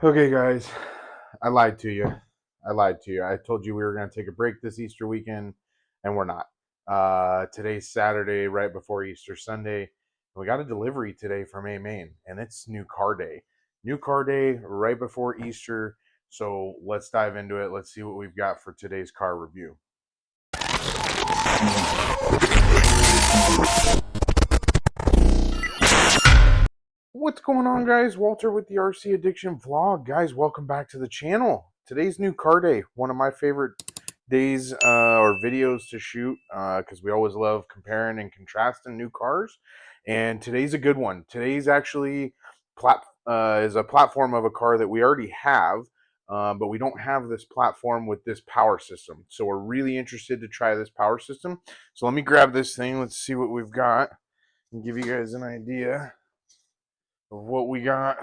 Okay, guys, I lied to you. I told you we were going to take a break this Easter weekend, and we're not. Today's Saturday, right before Easter Sunday. We got a delivery today from A Main, and it's new car day. New car day right before Easter. So let's dive into it. Let's see what we've got for today's car review. What's going on, guys? Walter with the RC Addiction Vlog. Guys, welcome back to the channel. Today's new car day. One of my favorite days or videos to shoot because we always love comparing and contrasting new cars. And today's a good one. Today's actually is a platform of a car that we already have, but we don't have this platform with this power system. So we're really interested to try this power system. So let me grab this thing. Let's see what we've got and give you guys an idea of what we got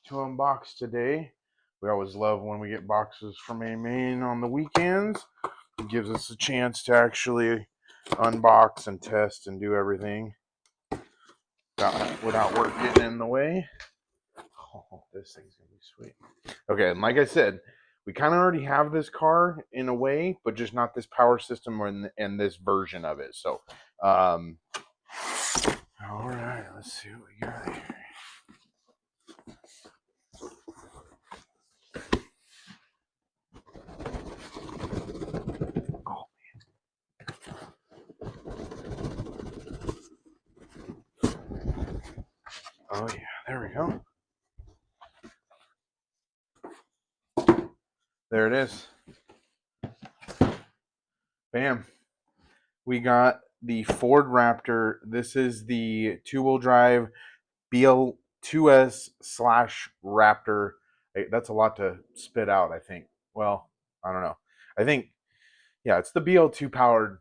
to unbox today. We always love when we get boxes from A Main on the weekends. It gives us a chance to actually unbox and test and do everything without work getting in the way. Oh, this thing's gonna be sweet. Okay, and like I said, we kind of already have this car in a way, but just not this power system and this version of it. So, all right, let's see what we got here. Oh, oh yeah, there we go. There it is. Bam. We got the Ford Raptor. This is the two-wheel drive BL2S slash Raptor. That's a lot to spit out, I think. Well, I don't know. I think, yeah, it's the BL2 powered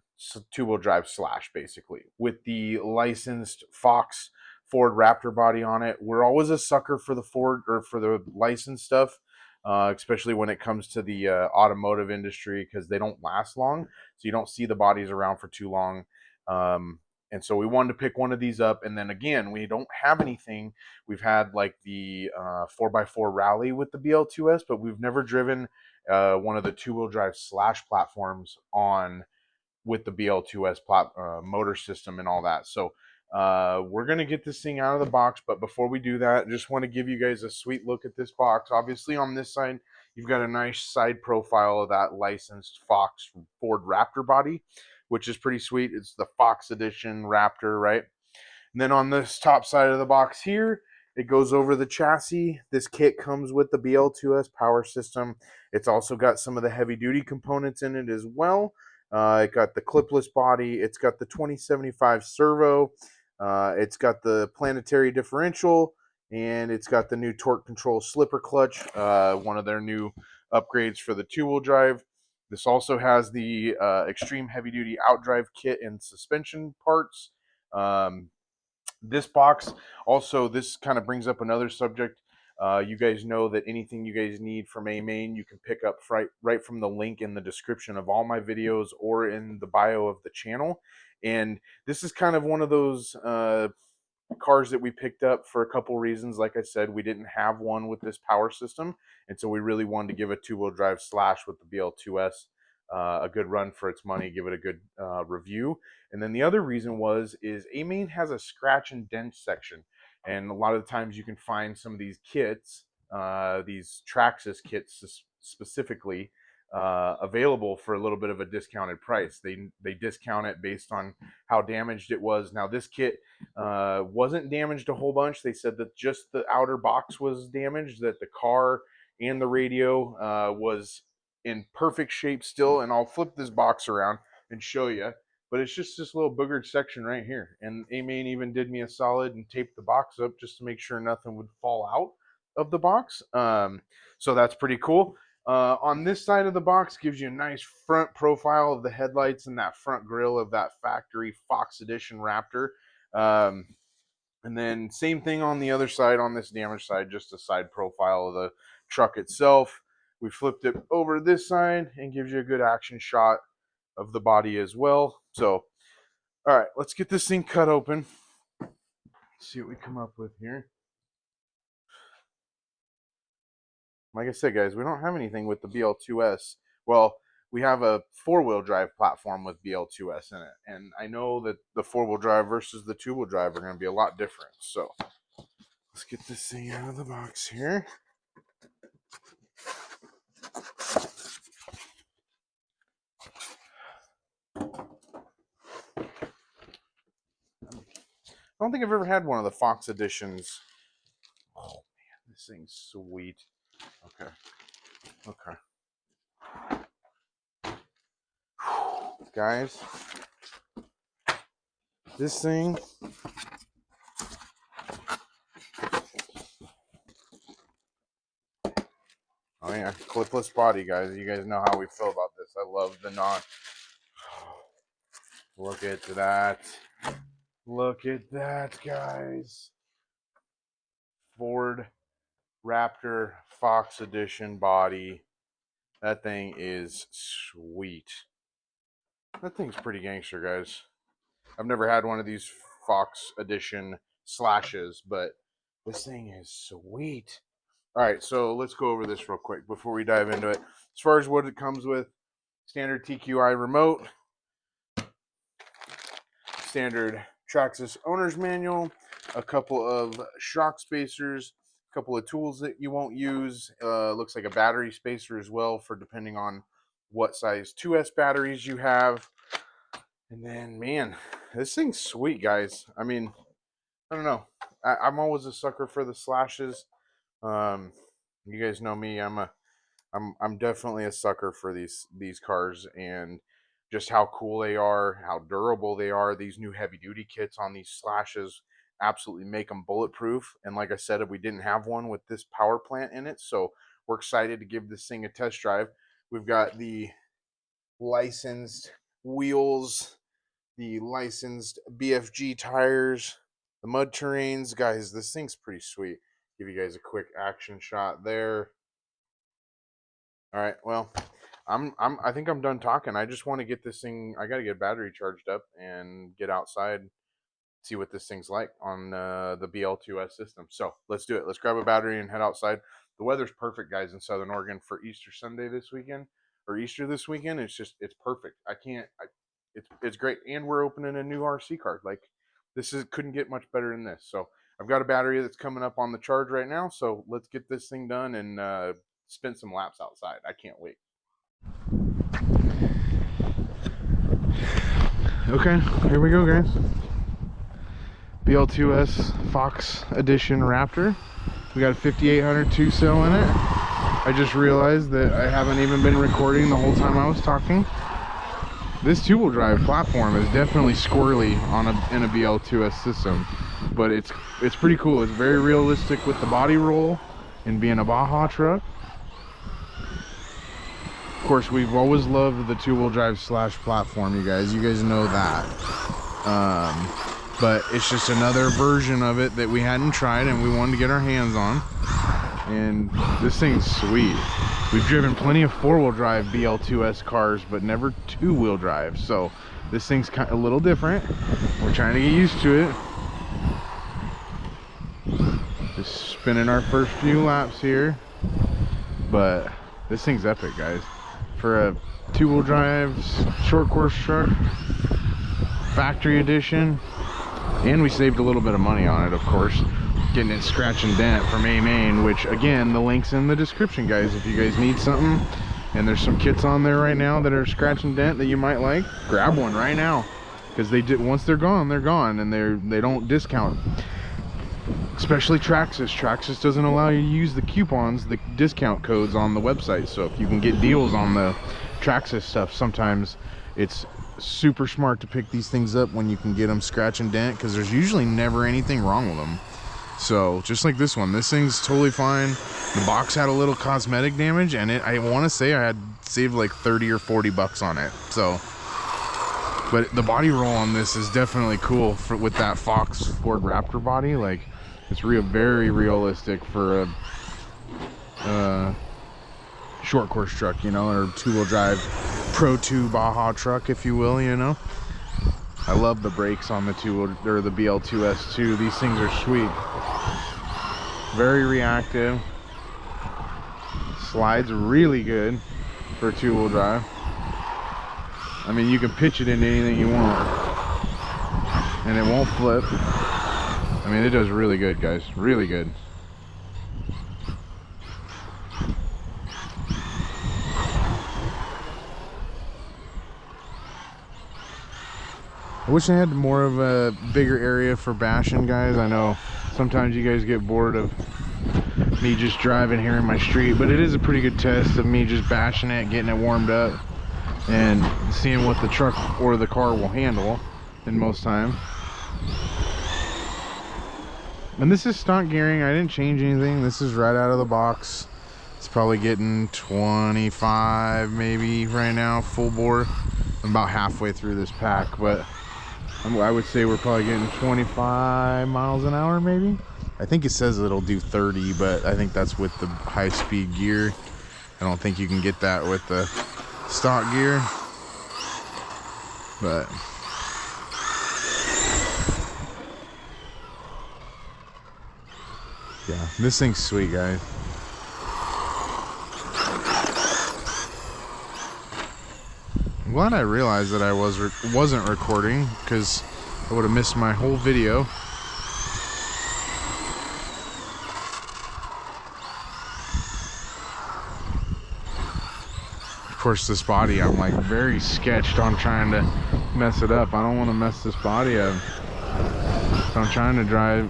two-wheel drive slash, basically, with the licensed Fox Ford Raptor body on it. We're always a sucker for the Ford or for the licensed stuff, especially when it comes to the automotive industry, because they don't last long. So you don't see the bodies around for too long. And so we wanted to pick one of these up. And then again, we don't have anything. We've had like the 4x4 Rally with the BL2S, but we've never driven one of the two-wheel drive slash platforms on with the BL2S motor system and all that. So we're going to get this thing out of the box. But before we do that, I just want to give you guys a sweet look at this box. Obviously, on this side, you've got a nice side profile of that licensed Fox Ford Raptor body, which is pretty sweet. It's the Fox Edition Raptor, right? And then on this top side of the box here, it goes over the chassis. This kit comes with the BL2S power system. It's also got some of the heavy duty components in it as well. It got the clipless body. It's got the 2075 servo. It's got the planetary differential, and it's got the new torque control slipper clutch, one of their new upgrades for the two-wheel drive. This also has the extreme heavy duty outdrive kit and suspension parts. This box also, this kind of brings up another subject. You guys know that anything you guys need from A Main, you can pick up right from the link in the description of all my videos or in the bio of the channel. And this is kind of one of those cars that we picked up for a couple reasons. Like I said, we didn't have one with this power system, and so we really wanted to give a two-wheel drive slash with the BL2S a good run for its money, give it a good review. And then the other reason is A Main has a scratch and dent section, and a lot of the times you can find some of these kits, these Traxxas kits specifically, available for a little bit of a discounted price. They discount it based on how damaged it was. Now this kit wasn't damaged a whole bunch. They said that just the outer box was damaged, that the car and the radio was in perfect shape still. And I'll flip this box around and show you. But it's just this little boogered section right here. And A Main even did me a solid and taped the box up just to make sure nothing would fall out of the box. So that's pretty cool. On this side of the box gives you a nice front profile of the headlights and that front grille of that factory Fox Edition Raptor. And then same thing on the other side, on this damaged side, just a side profile of the truck itself. We flipped it over this side and gives you a good action shot of the body as well. So, all right, let's get this thing cut open. See what we come up with here. like I said, guys, we don't have anything with the BL2S. Well, we have a 4-wheel drive platform with BL2S in it, and I know that the 4-wheel drive versus the 2-wheel drive are going to be a lot different. So let's get this thing out of the box here. I don't think I've ever had one of the Fox editions. Oh man, this thing's sweet. Okay. Guys, this thing, oh yeah, clipless body, guys. You guys know how we feel about this. I love the non. Look at that. Look at that, guys. Ford Raptor Fox Edition body. That thing is sweet. That thing's pretty gangster, guys. I've never had one of these Fox Edition slashes, but this thing is sweet. All right, so let's go over this real quick before we dive into it. As far as what it comes with, standard TQI remote, standard Traxxas owner's manual, a couple of shock spacers, a couple of tools that you won't use. Looks like a battery spacer as well for depending on what size 2S batteries you have. And then, man, this thing's sweet, guys. I mean, I don't know. I'm always a sucker for the slashes. You guys know me. I'm definitely a sucker for these cars and just how cool they are, how durable they are. These new heavy duty kits on these slashes absolutely make them bulletproof. And like I said, we didn't have one with this power plant in it, so we're excited to give this thing a test drive. We've got the licensed wheels, the licensed BFG tires, the mud terrains. Guys, this thing's pretty sweet. Give you guys a quick action shot there. All right, well, I think I'm done talking. I just want to get this thing. I got to get battery charged up and get outside, see what this thing's like on the BL2S system. So let's do it. Let's grab a battery and head outside. The weather's perfect, guys, in Southern Oregon for Easter Sunday this weekend, or Easter this weekend. It's perfect. It's great, and we're opening a new RC card. Like, couldn't get much better than this. So I've got a battery that's coming up on the charge right now. So let's get this thing done and spin some laps outside. I can't wait. Okay, here we go, guys. BL2S Fox Edition Raptor. We got a 5800 2-cell in it. I just realized that I haven't even been recording the whole time I was talking. This 2-wheel drive platform is definitely squirrely in a BL2S system, but it's pretty cool. It's very realistic with the body roll and being a Baja truck. Of course, we've always loved the 2-wheel drive slash platform, you guys know that. But it's just another version of it that we hadn't tried and we wanted to get our hands on. And this thing's sweet. We've driven plenty of 4-wheel drive BL2S cars, but never 2-wheel drive. So this thing's kind of a little different. We're trying to get used to it. Just spinning our first few laps here. But this thing's epic, guys. For a 2-wheel drive short course truck, factory edition. And we saved a little bit of money on it, of course, getting it scratch and dent from A-Main, which again, the link's in the description, guys. If you guys need something, and there's some kits on there right now that are scratch and dent that you might like, grab one right now, because once they're gone, and they don't discount. Especially Traxxas. Traxxas doesn't allow you to use the coupons, the discount codes on the website. So if you can get deals on the Traxxas stuff, sometimes it's super smart to pick these things up when you can get them scratch and dent, because there's usually never anything wrong with them. So just like this one, this thing's totally fine. The box had a little cosmetic damage, and I want to say I had saved like 30 or 40 bucks on it. So, but the body roll on this is definitely cool with that Fox Ford Raptor body. Like, it's very realistic for a short course truck, or 2-wheel drive Pro 2 Baja truck, if you will, I love the brakes on the the BL2S too. These things are sweet. Very reactive. Slides really good for two-wheel drive. I mean, you can pitch it into anything you want, and it won't flip. I mean, it does really good, guys. Really good. I wish I had more of a bigger area for bashing, guys. I know sometimes you guys get bored of me just driving here in my street, but it is a pretty good test of me just bashing it, getting it warmed up, and seeing what the truck or the car will handle in most time. And this is stock gearing. I didn't change anything. This is right out of the box. It's probably getting 25 maybe right now, full bore. I'm about halfway through this pack, but I would say we're probably getting 25 miles an hour maybe. I think it says it'll do 30, but I think that's with the high-speed gear. I don't think you can get that with the stock gear. But yeah, this thing's sweet, guys. I'm glad I realized that I wasn't recording, because I would have missed my whole video. Of course, this body, I'm like very sketched on trying to mess it up. I don't want to mess this body up, so I'm trying to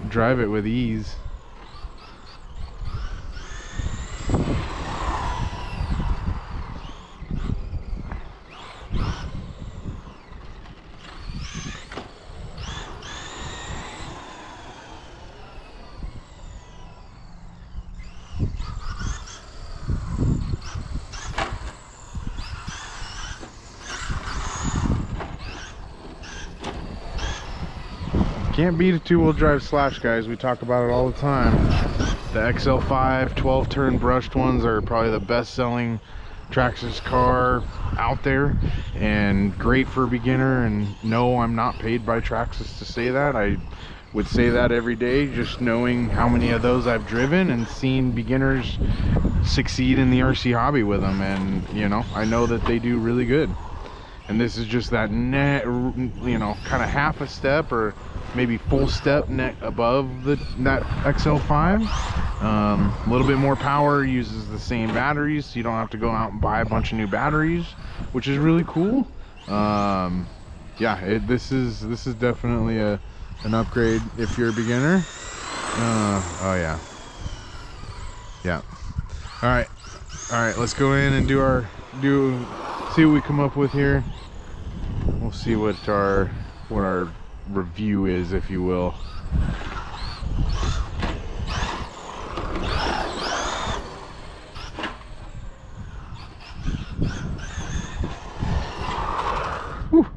drive it with ease. Can't beat a two-wheel drive slash, guys. We talk about it all the time. The XL5 12-turn brushed ones are probably the best-selling Traxxas car out there, and great for a beginner. And no, I'm not paid by Traxxas to say that. I would say that every day, just knowing how many of those I've driven and seen beginners succeed in the RC hobby with them. And you know, I know that they do really good. And this is just that net, you know, kind of half a step or maybe full step net above that XL5. A little bit more power, uses the same batteries, so you don't have to go out and buy a bunch of new batteries, which is really cool. Yeah, this is definitely an upgrade if you're a beginner. Oh yeah, yeah. All right, let's go in and see what we come up with here. We'll see what our review is, if you will. Whew.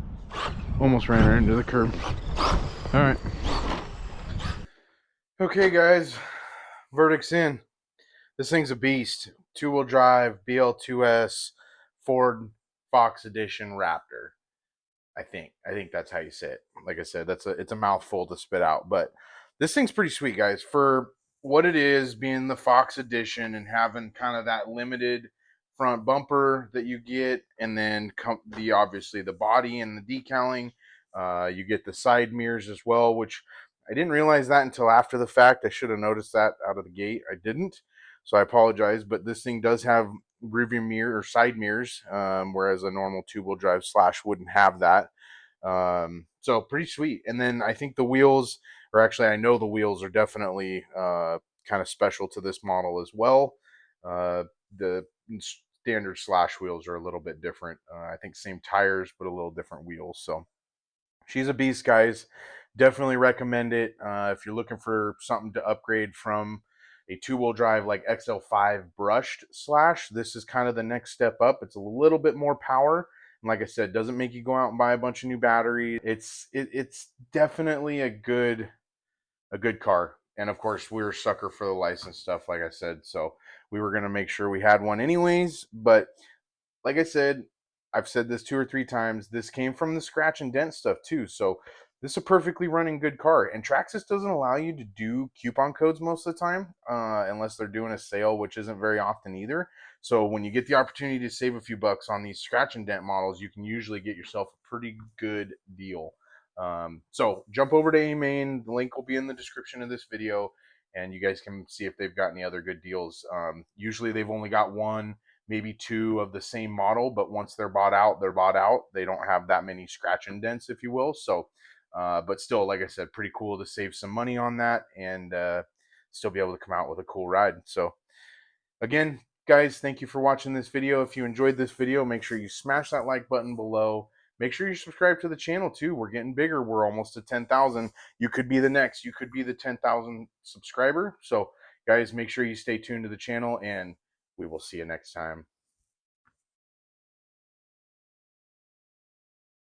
Almost ran her into the curb. All right. Okay, guys. Verdict's in. This thing's a beast. Two-wheel drive, BL2S, Ford Fox Edition Raptor. I think that's how you say it. Like I said, it's a mouthful to spit out, but this thing's pretty sweet, guys. For what it is, being the Fox Edition and having kind of that limited front bumper that you get, and then obviously the body and the decaling. You get the side mirrors as well, which I didn't realize that until after the fact. I should have noticed that out of the gate. I didn't, so I apologize. But this thing does have rearview mirror or side mirrors, whereas a normal two-wheel drive slash wouldn't have that. So pretty sweet. And then I think the wheels, or actually I know the wheels are definitely kind of special to this model as well. The standard slash wheels are a little bit different. I think same tires, but a little different wheels. So she's a beast, guys. Definitely recommend it. If you're looking for something to upgrade from a two-wheel drive like XL5 brushed slash, this is kind of the next step up. It's a little bit more power, and like I said, doesn't make you go out and buy a bunch of new batteries. It's definitely a good car. And of course, we were a sucker for the license stuff, like I said, so we were going to make sure we had one anyways. But like I said, I've said this 2 or 3 times, this came from the scratch and dent stuff too. So this is a perfectly running good car. And Traxxas doesn't allow you to do coupon codes most of the time, unless they're doing a sale, which isn't very often either. So when you get the opportunity to save a few bucks on these scratch and dent models, you can usually get yourself a pretty good deal. So jump over to AMain. The link will be in the description of this video, and you guys can see if they've got any other good deals. Usually they've only got one, maybe two of the same model, but once they're bought out, they're bought out. They don't have that many scratch and dents, if you will. So but still, like I said, pretty cool to save some money on that and still be able to come out with a cool ride. So again, guys, thank you for watching this video. If you enjoyed this video, make sure you smash that like button below. Make sure you subscribe to the channel too. We're getting bigger. We're almost to 10,000. You could be the next. You could be the 10,000 subscriber. So guys, make sure you stay tuned to the channel, and we will see you next time.